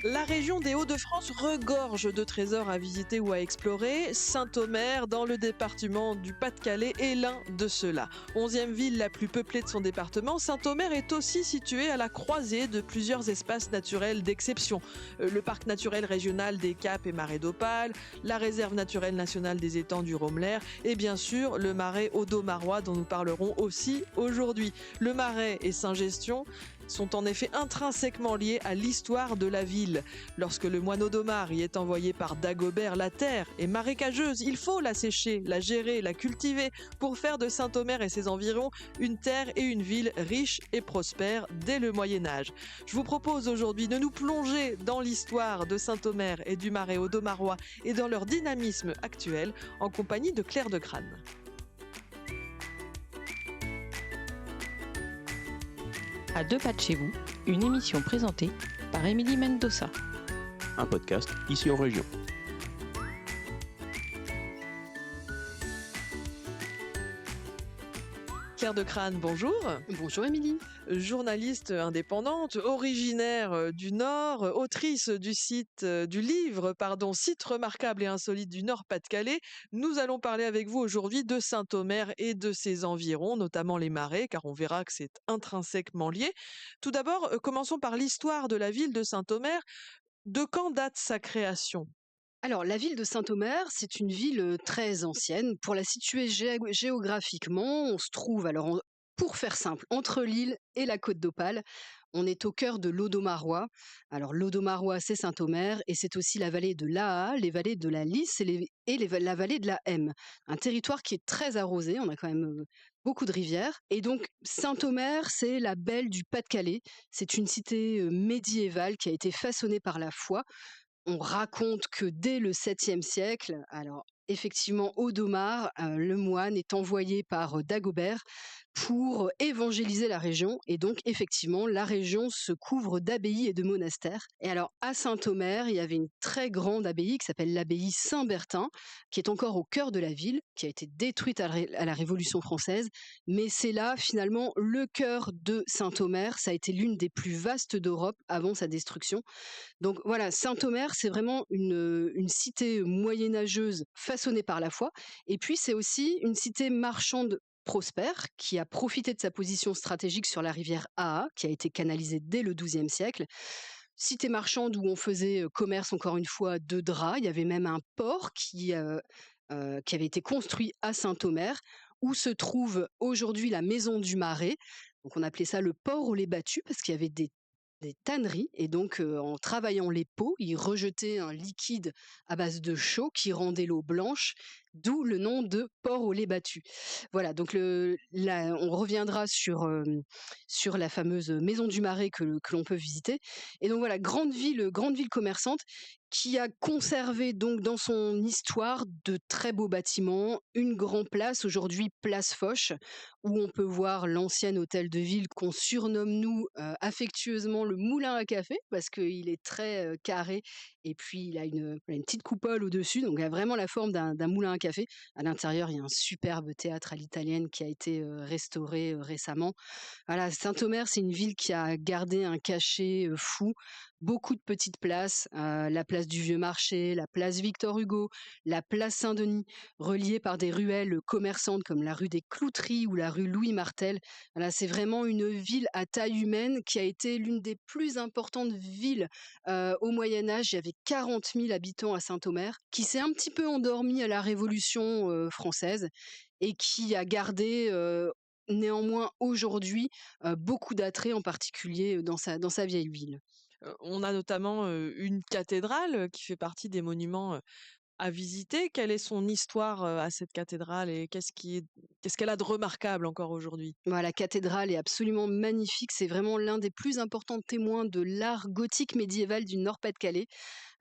La région des Hauts-de-France regorge de trésors à visiter ou à explorer. Saint-Omer, dans le département du Pas-de-Calais, est l'un de ceux-là. 11e ville la plus peuplée de son département, Saint-Omer est aussi située à la croisée de plusieurs espaces naturels d'exception. Le parc naturel régional des Caps et Marais d'Opale, la réserve naturelle nationale des étangs du Rommelaire et bien sûr le marais Audomarois dont nous parlerons aussi aujourd'hui. Le marais et Saint-Gestion sont en effet intrinsèquement liés à l'histoire de la ville. Lorsque le moine Audomar y est envoyé par Dagobert, la terre est marécageuse. Il faut la sécher, la gérer, la cultiver pour faire de Saint-Omer et ses environs une terre et une ville riches et prospères dès le Moyen-Âge. Je vous propose aujourd'hui de nous plonger dans l'histoire de Saint-Omer et du marais Audomarois et dans leur dynamisme actuel en compagnie de Claire de Crâne. À deux pas de chez vous, une émission présentée par Émilie Mendoza. Un podcast ici en région. Claire de Crâne, bonjour. Bonjour Émilie. Journaliste indépendante, originaire du Nord, autrice du livre, Sites remarquables et insolites du Nord-Pas-de-Calais. Nous allons parler avec vous aujourd'hui de Saint-Omer et de ses environs, notamment les marais, car on verra que c'est intrinsèquement lié. Tout d'abord, commençons par l'histoire de la ville de Saint-Omer. De quand date sa création ? Alors, la ville de Saint-Omer, c'est une ville très ancienne. Pour la situer géographiquement, on se trouve, pour faire simple, entre l'île et la côte d'Opale. On est au cœur de l'Audomarois. Alors, l'Audomarois, c'est Saint-Omer et c'est aussi la vallée de l'Aa, les vallées de la Lys la vallée de la M. Un territoire qui est très arrosé. On a quand même beaucoup de rivières. Et donc, Saint-Omer, c'est la belle du Pas-de-Calais. C'est une cité médiévale qui a été façonnée par la foi. On raconte que dès le 7e siècle, alors effectivement, Audomar, le moine, est envoyé par Dagobert pour évangéliser la région. Et donc, effectivement, la région se couvre d'abbayes et de monastères. Et alors, à Saint-Omer, il y avait une très grande abbaye qui s'appelle l'abbaye Saint-Bertin, qui est encore au cœur de la ville, qui a été détruite à la Révolution française. Mais c'est là, finalement, le cœur de Saint-Omer. Ça a été l'une des plus vastes d'Europe avant sa destruction. Donc voilà, Saint-Omer, c'est vraiment une cité moyenâgeuse façonnée par la foi. Et puis, c'est aussi une cité marchande prospère qui a profité de sa position stratégique sur la rivière Aa, qui a été canalisée dès le XIIe siècle. Cité marchande où on faisait commerce, encore une fois, de draps. Il y avait même un port qui avait été construit à Saint-Omer, où se trouve aujourd'hui la maison du Marais. Donc on appelait ça le port au lait battu parce qu'il y avait des tanneries et donc en travaillant les peaux, ils rejetaient un liquide à base de chaux qui rendait l'eau blanche, d'où le nom de port au lait battu. Voilà, donc on reviendra sur la fameuse maison du Marais que l'on peut visiter. Et donc voilà, grande ville commerçante qui a conservé donc dans son histoire de très beaux bâtiments, une grande place, aujourd'hui place Foch, où on peut voir l'ancien hôtel de ville qu'on surnomme nous affectueusement le moulin à café, parce qu'il est très carré, et puis il a une petite coupole au-dessus, donc il a vraiment la forme d'un moulin à café. À l'intérieur, il y a un superbe théâtre à l'italienne qui a été restauré récemment. Voilà, Saint-Omer, c'est une ville qui a gardé un cachet fou. Beaucoup de petites places, la place du Vieux Marché, la place Victor Hugo, la place Saint-Denis, reliées par des ruelles commerçantes comme la rue des Clouteries ou la rue Louis Martel. Voilà, c'est vraiment une ville à taille humaine qui a été l'une des plus importantes villes au Moyen-Âge. Il y avait 40 000 habitants à Saint-Omer, qui s'est un petit peu endormi à la Révolution française et qui a gardé néanmoins aujourd'hui beaucoup d'attrait, en particulier dans sa vieille ville. On a notamment une cathédrale qui fait partie des monuments à visiter. Quelle est son histoire à cette cathédrale et qu'est-ce qu'elle a de remarquable encore aujourd'hui? Voilà, la cathédrale est absolument magnifique. C'est vraiment l'un des plus importants témoins de l'art gothique médiéval du Nord-Pas-de-Calais.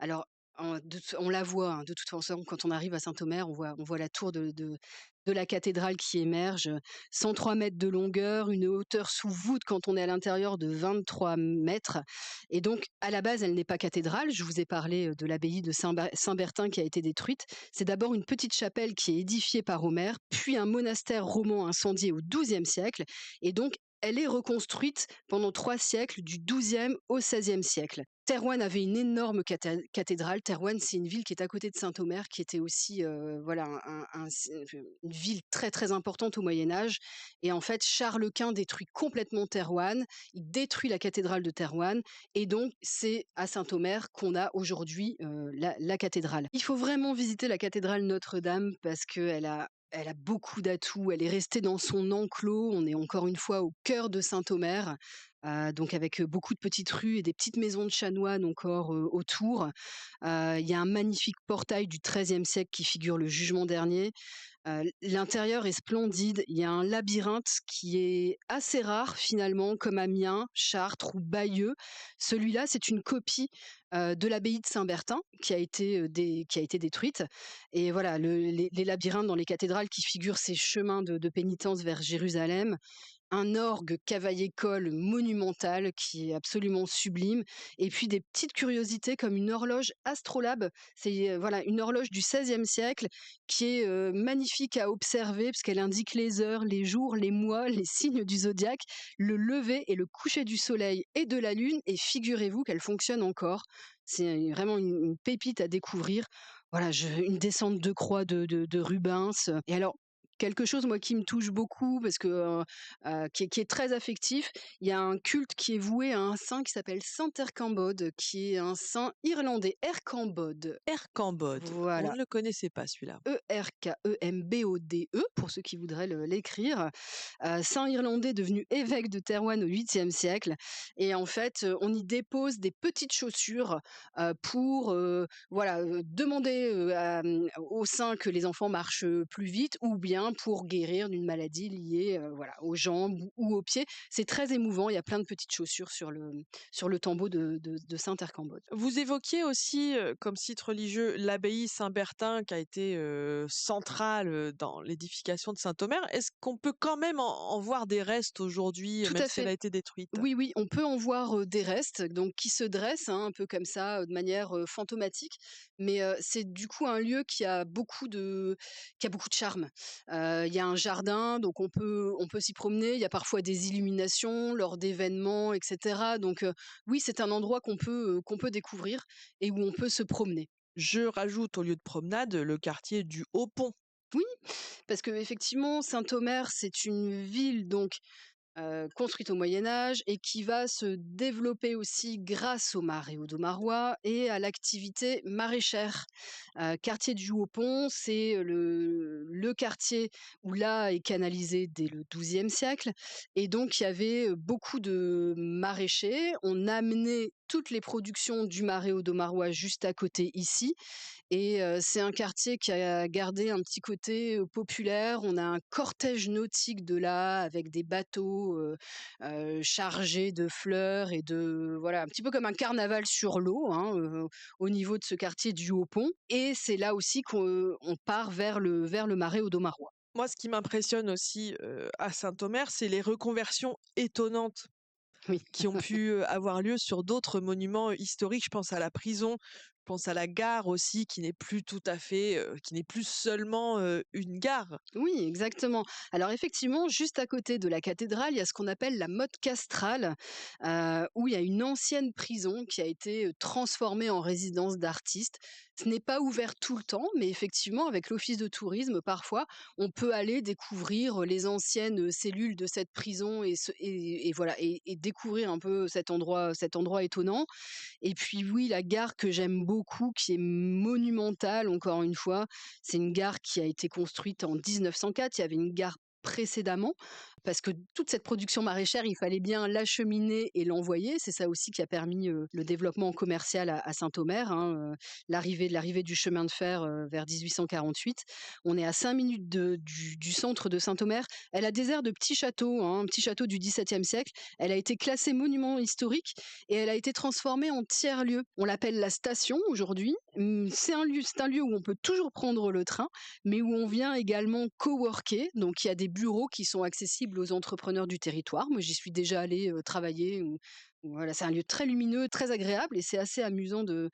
Alors, on la voit, hein, de toute façon, quand on arrive à Saint-Omer, on voit la tour de la cathédrale qui émerge, 103 mètres de longueur, une hauteur sous voûte quand on est à l'intérieur de 23 mètres. Et donc, à la base, elle n'est pas cathédrale. Je vous ai parlé de l'abbaye de Saint-Bertin qui a été détruite. C'est d'abord une petite chapelle qui est édifiée par Omer, puis un monastère roman incendié au XIIe siècle. Et donc, elle est reconstruite pendant 3 siècles, du XIIe au XVIe siècle. Thérouanne avait une énorme cathédrale. Thérouanne, c'est une ville qui est à côté de Saint-Omer, qui était aussi voilà, une ville très très importante au Moyen Âge. Et en fait, Charles Quint détruit complètement Thérouanne, il détruit la cathédrale de Thérouanne, et donc c'est à Saint-Omer qu'on a aujourd'hui la cathédrale. Il faut vraiment visiter la cathédrale Notre-Dame parce elle a beaucoup d'atouts, elle est restée dans son enclos, on est encore une fois au cœur de Saint-Omer, donc avec beaucoup de petites rues et des petites maisons de chanoines encore autour. Il y a un magnifique portail du XIIIe siècle qui figure le Jugement dernier. L'intérieur est splendide, il y a un labyrinthe qui est assez rare finalement, comme Amiens, Chartres ou Bayeux. Celui-là, c'est une copie de l'abbaye de Saint-Bertin qui a été détruite. Et voilà, les labyrinthes dans les cathédrales qui figurent ces chemins de pénitence vers Jérusalem, un orgue cavaille-école monumental qui est absolument sublime, et puis des petites curiosités comme une horloge astrolabe. C'est voilà, une horloge du XVIe siècle qui est magnifique à observer parce qu'elle indique les heures, les jours, les mois, les signes du zodiaque, le lever et le coucher du soleil et de la lune, et figurez-vous qu'elle fonctionne encore. C'est vraiment une pépite à découvrir. Voilà, une descente de croix de Rubens. Et alors, quelque chose, moi, qui me touche beaucoup, parce que qui est très affectif, il y a un culte qui est voué à un saint qui s'appelle Saint Ercambode, qui est un saint irlandais. Ercambode. Ercambode. On Voilà. ne le connaissait pas celui-là. Erkembode, pour ceux qui voudraient l'écrire. Saint irlandais devenu évêque de Thérouanne au 8e siècle. Et en fait, on y dépose des petites chaussures pour voilà, demander au saint que les enfants marchent plus vite, ou bien pour guérir d'une maladie liée voilà, aux jambes ou aux pieds. C'est très émouvant, il y a plein de petites chaussures sur le tombeau de Saint Ercambode. Vous évoquiez aussi, comme site religieux, l'abbaye Saint-Bertin qui a été centrale dans l'édification de Saint-Omer. Est-ce qu'on peut quand même en voir des restes aujourd'hui, Tout même à si elle a fait. été détruite? Oui, oui, on peut en voir des restes, donc qui se dressent un peu comme ça, de manière fantomatique. Mais c'est du coup un lieu qui a beaucoup de charme. Il y a un jardin, donc on peut s'y promener. Il y a parfois des illuminations lors d'événements, etc. Donc oui, c'est un endroit qu'on peut découvrir et où on peut se promener. Je rajoute au lieu de promenade le quartier du Haut-Pont. Oui, parce que effectivement, Saint-Omer, c'est une ville donc construite au Moyen Âge et qui va se développer aussi grâce au marais audomarois et à l'activité maraîchère. Quartier du Haut-Pont, c'est le quartier où l'A est canalisé dès le XIIe siècle, et donc il y avait beaucoup de maraîchers. On amenait toutes les productions du marais audomarois juste à côté ici, et c'est un quartier qui a gardé un petit côté populaire. On a un cortège nautique de là, avec des bateaux chargés de fleurs et de voilà, un petit peu comme un carnaval sur l'eau, hein, au niveau de ce quartier du Haut-Pont. Et c'est là aussi qu'on part vers le marais audomarois. Moi, ce qui m'impressionne aussi à Saint-Omer, c'est les reconversions étonnantes Oui. qui ont pu avoir lieu sur d'autres monuments historiques. Je pense à la prison, je pense à la gare aussi, qui n'est plus tout à fait, qui n'est plus seulement une gare. Oui, exactement. Alors effectivement, juste à côté de la cathédrale, il y a ce qu'on appelle la motte castrale, où il y a une ancienne prison qui a été transformée en résidence d'artistes. Ce n'est pas ouvert tout le temps, mais effectivement, avec l'office de tourisme, parfois, on peut aller découvrir les anciennes cellules de cette prison, et voilà, et découvrir un peu cet endroit étonnant. Et puis oui, la gare que j'aime beaucoup, qui est monumentale encore une fois, c'est une gare qui a été construite en 1904. Il y avait une gare précédemment, parce que toute cette production maraîchère, il fallait bien l'acheminer et l'envoyer. C'est ça aussi qui a permis le développement commercial à Saint-Omer, hein, l'arrivée du chemin de fer vers 1848. On est à 5 minutes du centre de Saint-Omer. Elle a des airs de petit château, hein, un petit château du XVIIe siècle. Elle a été classée monument historique et elle a été transformée en tiers-lieu. On l'appelle la station aujourd'hui, C'est un lieu où on peut toujours prendre le train, mais où on vient également coworker. Donc il y a des bureaux qui sont accessibles aux entrepreneurs du territoire. Moi, j'y suis déjà allée, travailler voilà, c'est un lieu très lumineux, très agréable et c'est assez amusant de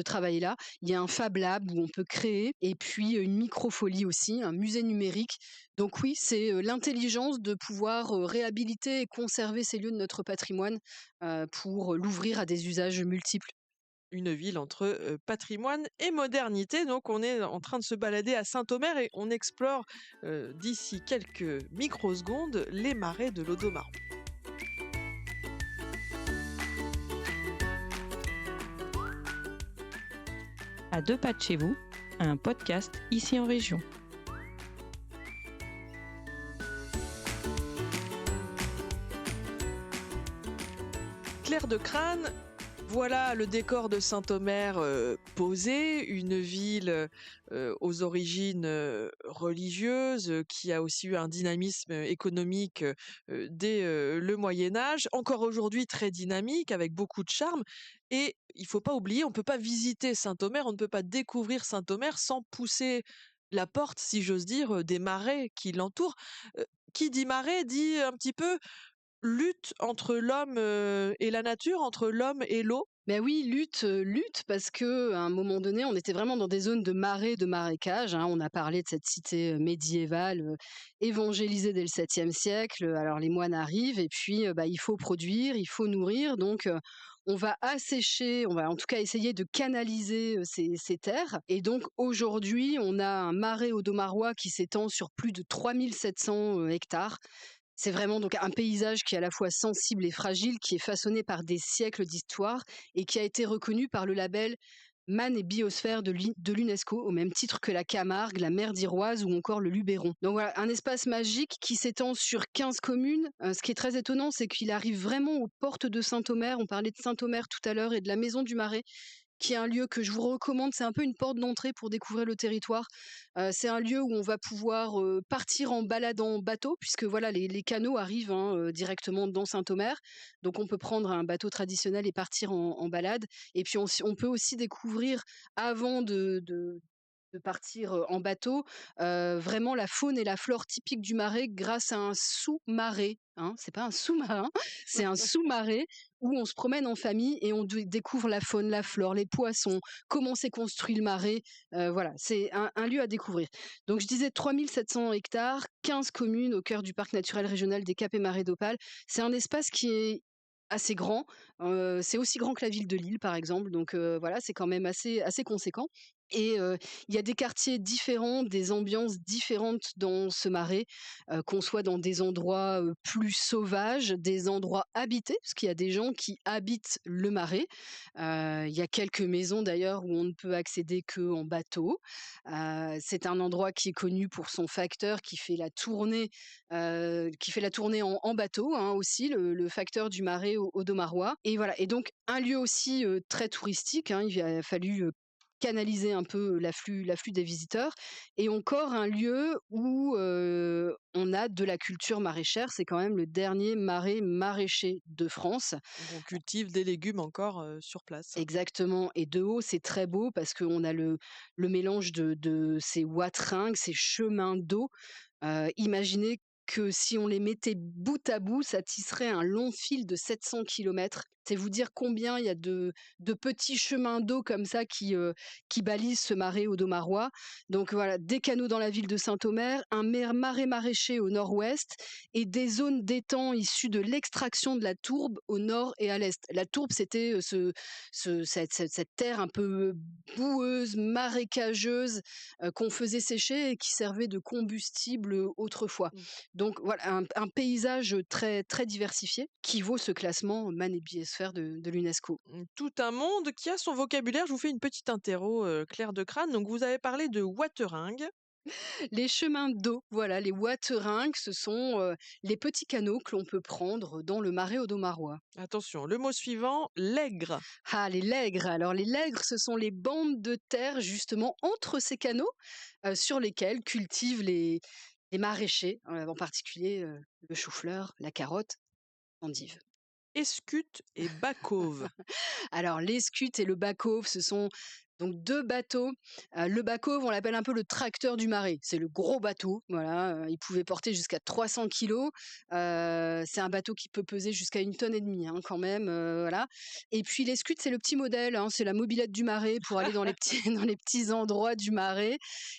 travailler là. Il y a un Fab Lab où on peut créer et puis, une Microfolie aussi, un musée numérique. Donc oui, c'est, l'intelligence de pouvoir, réhabiliter et conserver ces lieux de notre patrimoine, pour l'ouvrir à des usages multiples. Une ville entre patrimoine et modernité. Donc on est en train de se balader à Saint-Omer et on explore d'ici quelques microsecondes les marais de l'Audomaron. À deux pas de chez vous, un podcast ici en région. Clair de Crâne, voilà le décor de Saint-Omer posé, une ville aux origines religieuses, qui a aussi eu un dynamisme économique dès le Moyen Âge, encore aujourd'hui très dynamique, avec beaucoup de charme. Et il faut pas oublier, on ne peut pas visiter Saint-Omer, on ne peut pas découvrir Saint-Omer sans pousser la porte, si j'ose dire, des marais qui l'entourent. Euh, qui dit marais dit un petit peu lutte entre l'homme et la nature, entre l'homme et l'eau. Ben oui, lutte parce que à un moment donné, on était vraiment dans des zones de marais, de marécages, hein. On a parlé de cette cité, médiévale, évangélisée dès le 7e siècle. Alors les moines arrivent et puis, bah, il faut produire, il faut nourrir donc on va assécher, on va en tout cas essayer de canaliser, ces terres et donc aujourd'hui, on a un marais audomarois qui s'étend sur plus de 3 700 hectares. C'est vraiment donc un paysage qui est à la fois sensible et fragile, qui est façonné par des siècles d'histoire et qui a été reconnu par le label Man et Biosphère de l'UNESCO, au même titre que la Camargue, la mer d'Iroise ou encore le Luberon. Donc voilà, un espace magique qui s'étend sur 15 communes. Ce qui est très étonnant, c'est qu'il arrive vraiment aux portes de Saint-Omer. On parlait de Saint-Omer tout à l'heure et de la Maison du Marais qui est un lieu que je vous recommande. C'est un peu une porte d'entrée pour découvrir le territoire. C'est un lieu où on va pouvoir partir en balade en bateau, puisque voilà, les canaux arrivent hein, directement dans Saint-Omer. Donc on peut prendre un bateau traditionnel et partir en balade. Et puis on peut aussi découvrir, avant de partir en bateau, vraiment la faune et la flore typiques du marais grâce à un sous-marais. Hein. C'est pas un sous-marin, c'est un sous-marais où on se promène en famille et on découvre la faune, la flore, les poissons, comment s'est construit le marais. Voilà, c'est un lieu à découvrir. Donc je disais 3700 hectares, 15 communes au cœur du parc naturel régional des Caps et Marais d'Opale. C'est un espace qui est assez grand. C'est aussi grand que la ville de Lille, par exemple. Donc voilà, c'est quand même assez conséquent. Et il y a des quartiers différents, des ambiances différentes dans ce marais, qu'on soit dans des endroits, plus sauvages, des endroits habités, parce qu'il y a des gens qui habitent le marais. Il y a quelques maisons d'ailleurs où on ne peut accéder qu'en bateau. C'est un endroit qui est connu pour son facteur qui fait la tournée en bateau, hein, aussi, le facteur du marais audomarois. Et voilà, et donc un lieu aussi, très touristique, hein. Il a fallu, canaliser un peu l'afflux des visiteurs et encore un lieu où, on a de la culture maraîchère. C'est quand même le dernier marais maraîcher de France. Donc on cultive des légumes encore sur place. Exactement, et de haut, c'est très beau parce qu'on a le mélange de ces wateringues, ces chemins d'eau. Imaginez que si on les mettait bout à bout, ça tisserait un long fil de 700 kilomètres. C'est vous dire combien il y a de petits chemins d'eau comme ça qui balisent ce marais audomarois. Donc voilà, des canaux dans la ville de Saint-Omer, un marais maraîcher au nord-ouest et des zones d'étangs issues de l'extraction de la tourbe au nord et à l'est. La tourbe, c'était cette terre un peu boueuse, marécageuse, qu'on faisait sécher et qui servait de combustible autrefois. Mmh. Donc voilà, un paysage très, très diversifié qui vaut ce classement Man et Biosphère de l'UNESCO. Tout un monde qui a son vocabulaire. Je vous fais une petite interro, Claire de Crâne. Donc vous avez parlé de wateringue. Les chemins d'eau, voilà, les wateringues, ce sont les petits canaux que l'on peut prendre dans le marais audomarois. Attention, le mot suivant, l'aigre. Ah, les lègres. Alors les lègres, ce sont les bandes de terre justement entre ces canaux sur lesquels cultivent les maraîchers, en particulier le chou-fleur, la carotte, endive. Escute et bacauve. Alors, l'escute et le back-off, ce sont Donc 2 bateaux. Le Backhoe, on l'appelle un peu le tracteur du Marais. C'est le gros bateau, voilà, il pouvait porter jusqu'à 300 kilogrammes. C'est un bateau qui peut peser jusqu'à 1,5 tonnes, hein, quand même, voilà. Et puis l'escute, c'est le petit modèle, hein, c'est la mobilette du Marais pour aller dans les petits dans les petits endroits du Marais.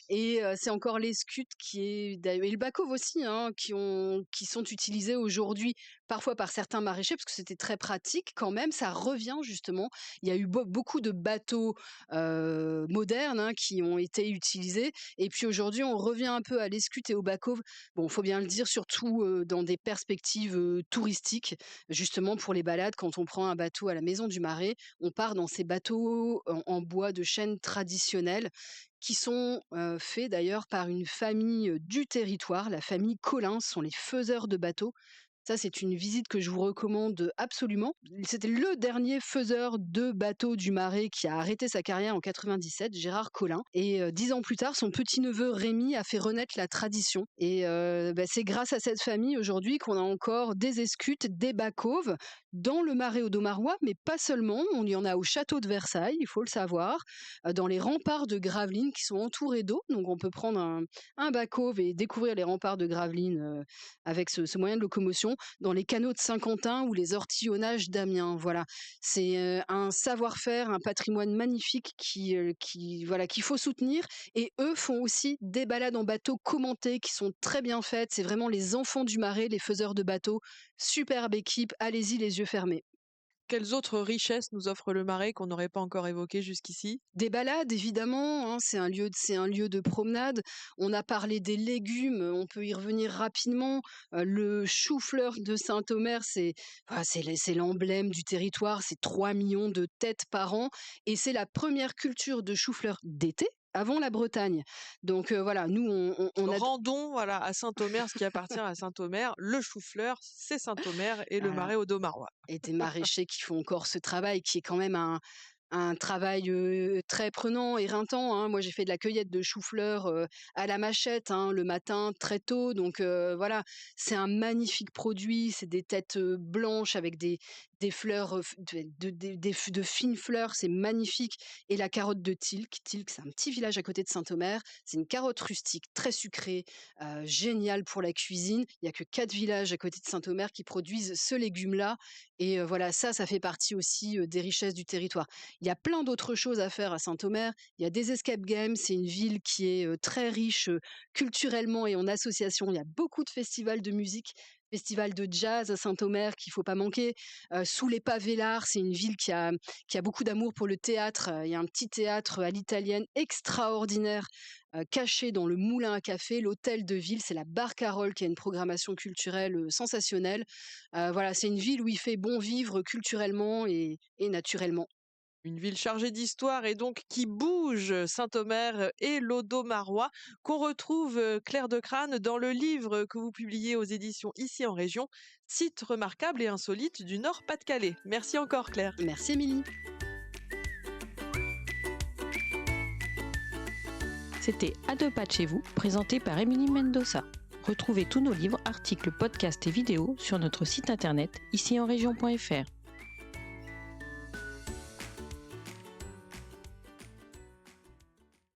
Et c'est encore l'escute qui est et le Backhoe aussi, hein, qui sont utilisés aujourd'hui, parfois par certains maraîchers, parce que c'était très pratique quand même. Ça revient justement. Il y a eu beaucoup de bateaux modernes, hein, qui ont été utilisés. Et puis aujourd'hui, on revient un peu à l'escute et au Backhoe. Bon, faut bien le dire, surtout dans des perspectives touristiques, justement pour les balades. Quand on prend un bateau à la Maison du Marais, on part dans ces bateaux en bois de chêne traditionnels qui sont faits d'ailleurs par une famille du territoire, la famille Collin, ce sont les faiseurs de bateaux. Ça, c'est une visite que je vous recommande absolument. C'était le dernier faiseur de bateaux du Marais qui a arrêté sa carrière en 97, Gérard Collin. Et 10 ans plus tard, son petit-neveu Rémi a fait renaître la tradition. Et c'est grâce à cette famille aujourd'hui qu'on a encore des escutes, des Backhoe dans le Marais audomarois, mais pas seulement. On y en a au château de Versailles, il faut le savoir, dans les remparts de Gravelines qui sont entourés d'eau. Donc on peut prendre un Backhoe et découvrir les remparts de Gravelines avec ce moyen de locomotion, dans les canaux de Saint-Quentin ou les ortillonnages d'Amiens. Voilà, c'est un savoir-faire, un patrimoine magnifique qu'il faut soutenir. Et eux font aussi des balades en bateau commentées qui sont très bien faites. C'est vraiment les enfants du Marais, les faiseurs de bateaux. Superbe équipe, allez-y les yeux fermés. Quelles autres richesses nous offre le Marais qu'on n'aurait pas encore évoquées jusqu'ici? Des balades, évidemment, hein, c'est un lieu de promenade. On a parlé des légumes, on peut y revenir rapidement. Le chou-fleur de Saint-Omer, c'est l'emblème du territoire, c'est 3 millions de têtes par an, et c'est la première culture de chou-fleur d'été, avant la Bretagne. Donc voilà, nous, on a... Rendons voilà, à Saint-Omer ce qui appartient à Saint-Omer. Le chou-fleur, c'est Saint-Omer et le Voilà. Marais audomarois. Et des maraîchers qui font encore ce travail qui est quand même un travail très prenant, éreintant, hein. Moi, j'ai fait de la cueillette de chou-fleur à la machette, hein, le matin très tôt. Donc voilà, c'est un magnifique produit. C'est des têtes blanches avec des fleurs, de fines fleurs. C'est magnifique. Et la carotte de Tilk. Tilk, c'est un petit village à côté de Saint-Omer. C'est une carotte rustique, très sucrée, géniale pour la cuisine. Il n'y a que 4 villages à côté de Saint-Omer qui produisent ce légume-là. Et voilà, ça fait partie aussi des richesses du territoire. Il y a plein d'autres choses à faire à Saint-Omer. Il y a des escape games. C'est une ville qui est très riche culturellement et en association. Il y a beaucoup de festivals de musique, festival de jazz à Saint-Omer qu'il faut pas manquer. Sous les pavés l'art, c'est une ville qui a beaucoup d'amour pour le théâtre. Il y a un petit théâtre à l'italienne extraordinaire caché dans le moulin à café, l'hôtel de ville. C'est la Barcarolle qui a une programmation culturelle sensationnelle. Voilà, c'est une ville où il fait bon vivre culturellement et naturellement. Une ville chargée d'histoire et donc qui bouge, Saint-Omer et l'Audomarois, qu'on retrouve, Claire de Crâne, dans le livre que vous publiez aux éditions Ici en Région, Sites remarquables et insolites du Nord-Pas-de-Calais. Merci encore Claire. Merci Émilie. C'était À 2 pas de chez vous, présenté par Émilie Mendoza. Retrouvez tous nos livres, articles, podcasts et vidéos sur notre site internet icienregion.fr.